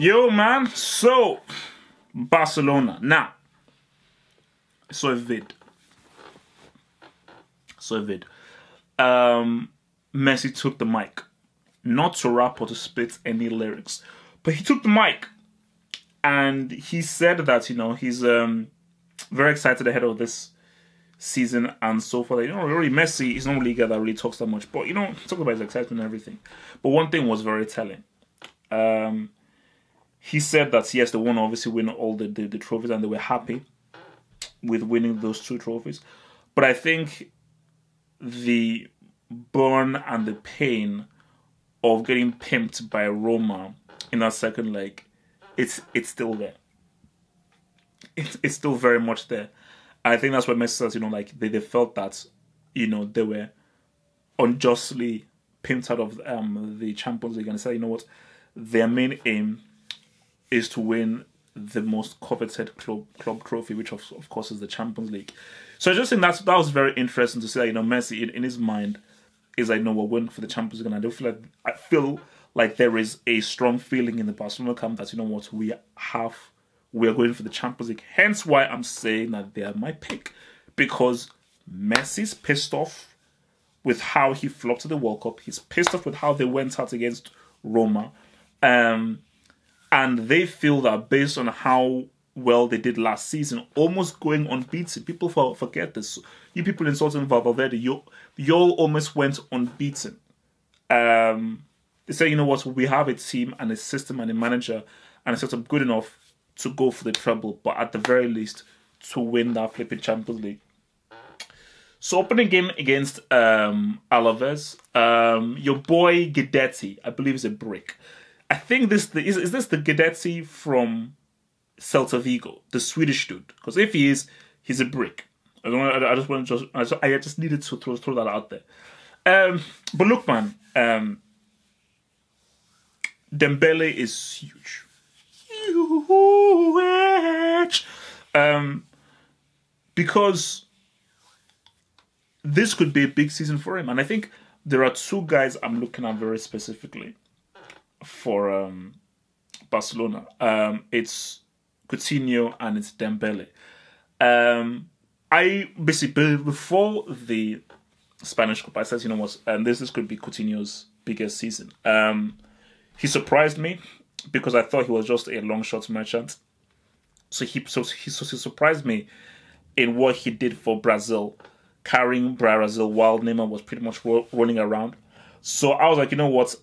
Yo, man. So, Barcelona. Now, I saw a vid. Messi took the mic. Not to rap or to spit any lyrics. But he took the mic. And he said that, he's very excited ahead of this season and so forth. Really, Messi is not really a guy that really talks that much. But, talk about his excitement and everything. But one thing was very telling. He said that, yes, they want to obviously win all the trophies and they were happy with winning those 2 trophies. But I think the burn and the pain of getting pimped by Roma in that second leg, it's still there. It's still very much there. I think that's what Messi says, they felt that, they were unjustly pimped out of the Champions League. And they said, you know what, their main aim is to win the most coveted club trophy, which of course is the Champions League. So I just think that was very interesting to see that, Messi in his mind is like, no, we're winning for the Champions League. And I feel like there is a strong feeling in the Barcelona camp that, you know what, we are going for the Champions League. Hence why I'm saying that they are my pick. Because Messi's pissed off with how he flopped to the World Cup. He's pissed off with how they went out against Roma. And they feel that based on how well they did last season, almost going unbeaten. People forget this. You people insulting Valverde, you all almost went unbeaten. They say, you know what, we have a team and a system and a manager and a setup good enough to go for the treble, but at the very least, to win that flipping Champions League. So opening game against Alaves, your boy Guidetti, I believe, is a brick. I think is this the Guidetti from Celta Vigo, the Swedish dude? Because if he is, he's a brick. I just needed to throw that out there. But look, man, Dembele is huge. Huge. Because this could be a big season for him. And I think there are 2 guys I'm looking at very specifically for Barcelona. It's Coutinho and it's Dembele. I basically, before the Spanish Cup, I said, you know what, this could be Coutinho's biggest season. He surprised me because I thought he was just a long shot merchant. So he surprised me in what he did for Brazil, carrying Brazil while Neymar was pretty much rolling around. So I was like, you know what,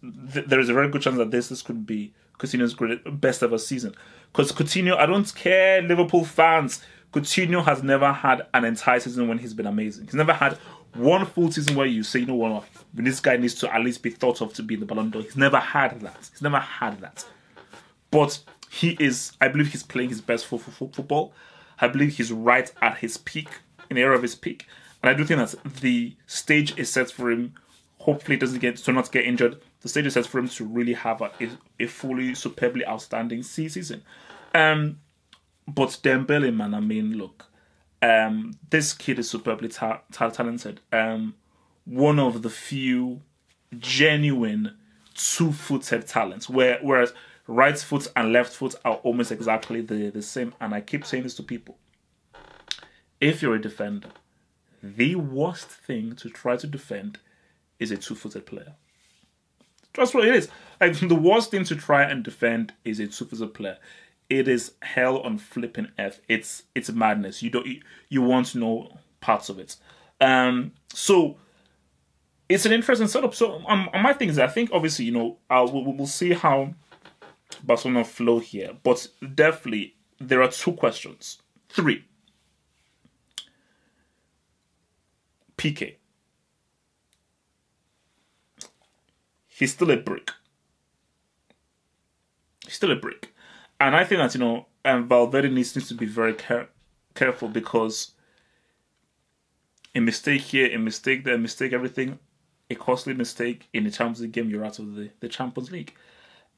there is a very good chance that this could be Coutinho's best ever season. Because Coutinho, I don't care, Liverpool fans, Coutinho has never had an entire season when he's been amazing. He's never had one full season where you say, you know what, this guy needs to at least be thought of to be in the Ballon d'Or. He's never had that. But he is, I believe he's playing his best football. I believe he's right at his peak, in the era of his peak. And I do think that the stage is set for him. Hopefully he not get injured. The stage is set for him to really have a fully, superbly outstanding season. But Dembele, man, I mean, look, this kid is superbly talented. One of the few genuine 2-footed talents, whereas right foot and left foot are almost exactly the same. And I keep saying this to people. If you're a defender, the worst thing to try to defend is a 2-footed player. That's what it is. The worst thing to try and defend is a 2-footed player. It is hell on flipping earth. It's madness. You want to know parts of it. So it's an interesting setup. So my thing is, I think obviously we'll see how Barcelona flow here, but definitely there are 2 questions. 3. PK. He's still a brick. And I think that, Valverde needs to be very careful because a mistake here, a mistake there, a mistake everything, a costly mistake in the Champions League game, you're out of the Champions League.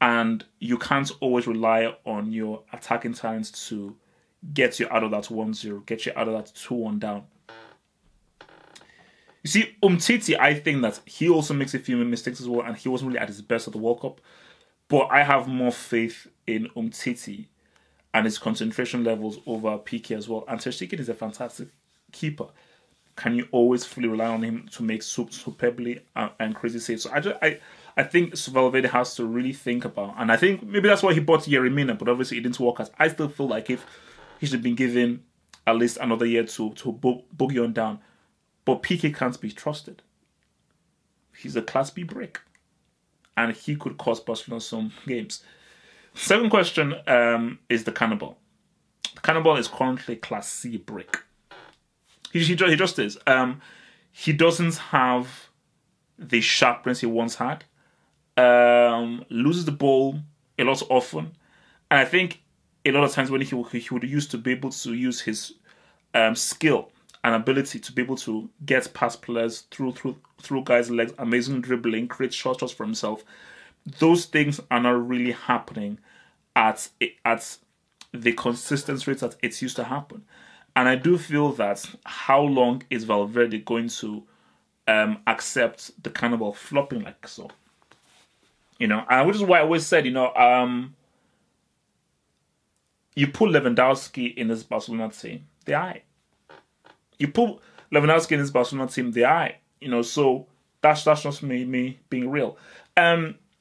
And you can't always rely on your attacking talents to get you out of that 1-0, get you out of that 2-1 down. You see, Umtiti, I think that he also makes a few mistakes as well, and he wasn't really at his best at the World Cup. But I have more faith in Umtiti and his concentration levels over Piqué as well. And Ter Stegen is a fantastic keeper. Can you always fully rely on him to make superbly and crazy saves? So I think Valverde has to really think about, and I think maybe that's why he bought Yerry Mina, but obviously it didn't work out. I still feel like if he should have been given at least another year to boogie on down. But Piqué can't be trusted. He's a Class B brick. And he could cost Barcelona some games. Second question is the Cannibal. The Cannibal is currently Class C brick. He just is. He doesn't have the sharpness he once had. Loses the ball a lot often. And I think a lot of times when he would used to be able to use his skill and ability to be able to get past players through guys' legs, amazing dribbling, create shots for himself. Those things are not really happening at the consistent rate that it used to happen. And I do feel that how long is Valverde going to accept the Cannibal flopping like so? And which is why I always said, you put Lewandowski in this Barcelona team, they are. You put Lewandowski in this Barcelona team, they are. So that's just me being real.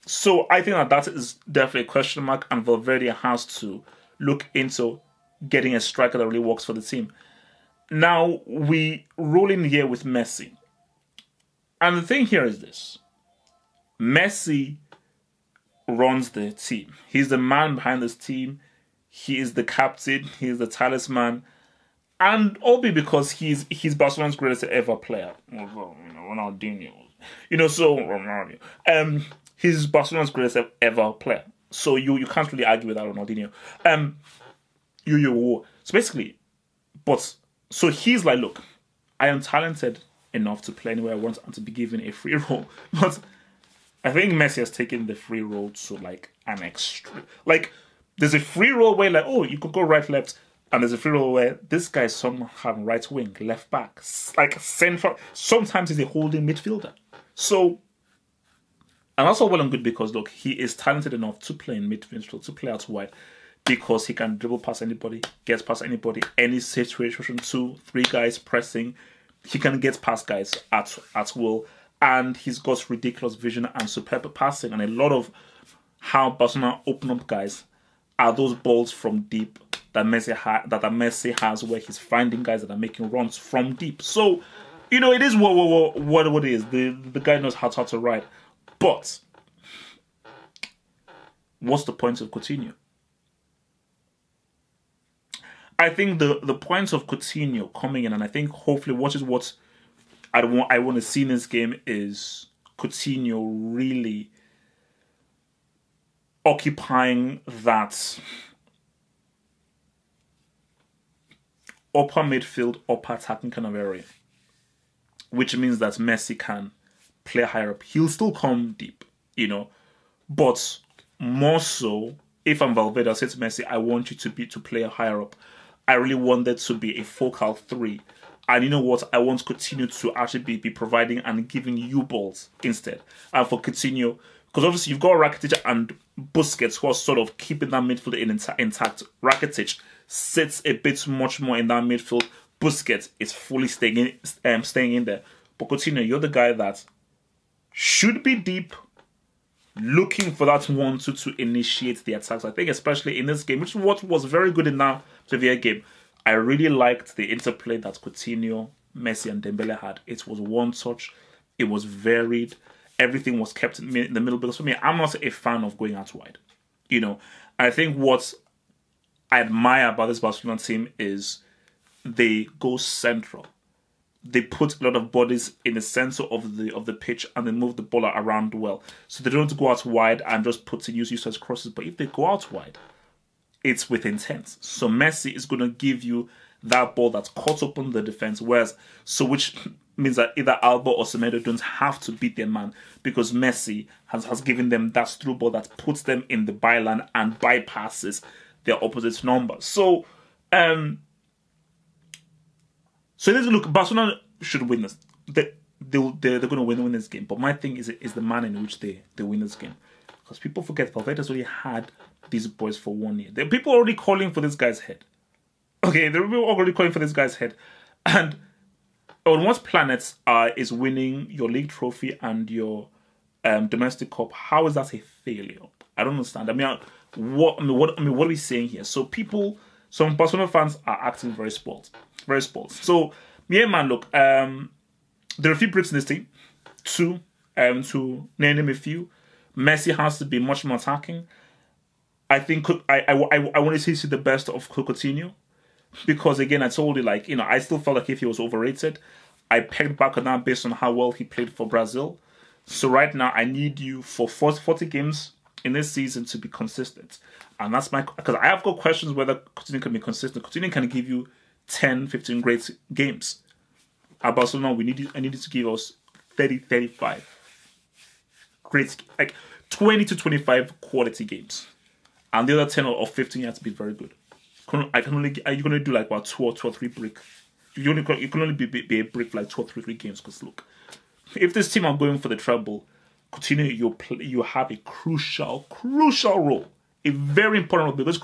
So I think that is definitely a question mark, and Valverde has to look into getting a striker that really works for the team. Now, we roll in here with Messi. And the thing here is this. Messi runs the team. He's the man behind this team. He is the captain. He is the talisman. And all because he's Barcelona's greatest ever player. Ronaldinho. Ronaldinho. He's Barcelona's greatest ever player. So you can't really argue with that, Ronaldinho. So basically, so he's like, look, I am talented enough to play anywhere I want and to be given a free role. But I think Messi has taken the free role to like an extreme. Like, there's a free role where like, oh, you could go right, left. And there's a free role where this guy is somehow right wing, left back, like central. Sometimes he's a holding midfielder. So, and that's all well and good because, look, he is talented enough to play in midfield, to play out wide, because he can dribble past anybody, get past anybody, any situation, 2-3 guys pressing. He can get past guys at will. And he's got ridiculous vision and superb passing. And a lot of how Barcelona open up guys are those balls from deep that Messi has, where he's finding guys that are making runs from deep. So, it is what it is. The guy knows how to ride. But what's the point of Coutinho? I think the point of Coutinho coming in, and I think hopefully what I want to see in this game is Coutinho really occupying that upper midfield, upper attacking kind of area, which means that Messi can play higher up. He'll still come deep, but more so, if I'm Valverde, I'll say to Messi, I want you to play higher up. I really want there to be a focal 3. And you know what? I want Coutinho to actually be providing and giving you balls instead. And for Coutinho, because obviously you've got Rakitic and Busquets who are sort of keeping that midfield intact. Rakitic sits a bit much more in that midfield. Busquets is fully staying in there. But Coutinho, you're the guy that should be deep, looking for that 1-2 to initiate the attacks. I think especially in this game, which is what was very good in that Sevilla game. I really liked the interplay that Coutinho, Messi and Dembele had. It was one touch. It was varied. Everything was kept in the middle. Because for me, I'm not a fan of going out wide. I think what I admire about this Barcelona team is they go central. They put a lot of bodies in the center of the pitch and they move the ball around well. So they don't go out wide and just use as crosses. But if they go out wide, it's with intent. So Messi is going to give you that ball that's caught up on the defense, which means that either Alba or Semedo don't have to beat their man, because Messi has given them that through ball that puts them in the byline and bypasses their opposite number. So, look, Barcelona should win this. They're going to win this game. But my thing is the manner in which they win this game. Because people forget Valverde's already had these boys for 1 year. There are people already calling for this guy's head. Okay, there are people already calling for this guy's head. And on what planet is winning your league trophy and your domestic cup? How is that a failure? I don't understand. I mean, what are we saying here? So some Barcelona fans are acting very spoiled. Very spoiled. So, yeah, man, look, there are a few bricks in this team. Two, to name a few. Messi has to be much more attacking. I think I want to see the best of Coutinho. Because, again, I told you, I still felt like if he was overrated. I pegged back on that based on how well he played for Brazil. So right now, I need you for 40 games in this season to be consistent. And that's because I have got questions whether Coutinho can be consistent. Coutinho can give you 10, 15 great games. At Barcelona, I needed to give us 30, 35 great, 20 to 25 quality games. And the other 10 or 15 have to be very good. You're going to do about 2 or 3 brick. You can only be a brick for 2 or 3 games. Because look, if this team are going for the treble, Coutinho, you have a crucial role. A very important role. Because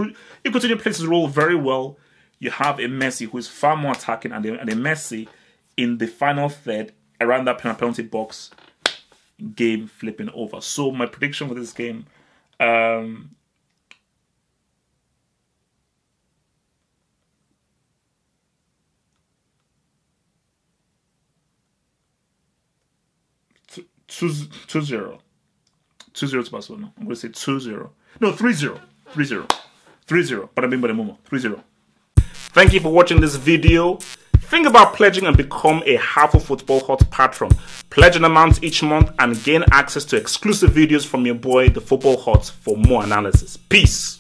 if Coutinho plays his role very well, you have a Messi who is far more attacking and a Messi in the final third around that penalty box, game flipping over. So my prediction for this game, 2-0. 2-0 to Barcelona. I'm going to say 2-0. No, 3-0. 3-0. But I mean by the moment. 3-0. Thank you for watching this video. Think about pledging and become a Half of Football Hot patron. Pledge an amount each month and gain access to exclusive videos from your boy, the Football Hot, for more analysis. Peace.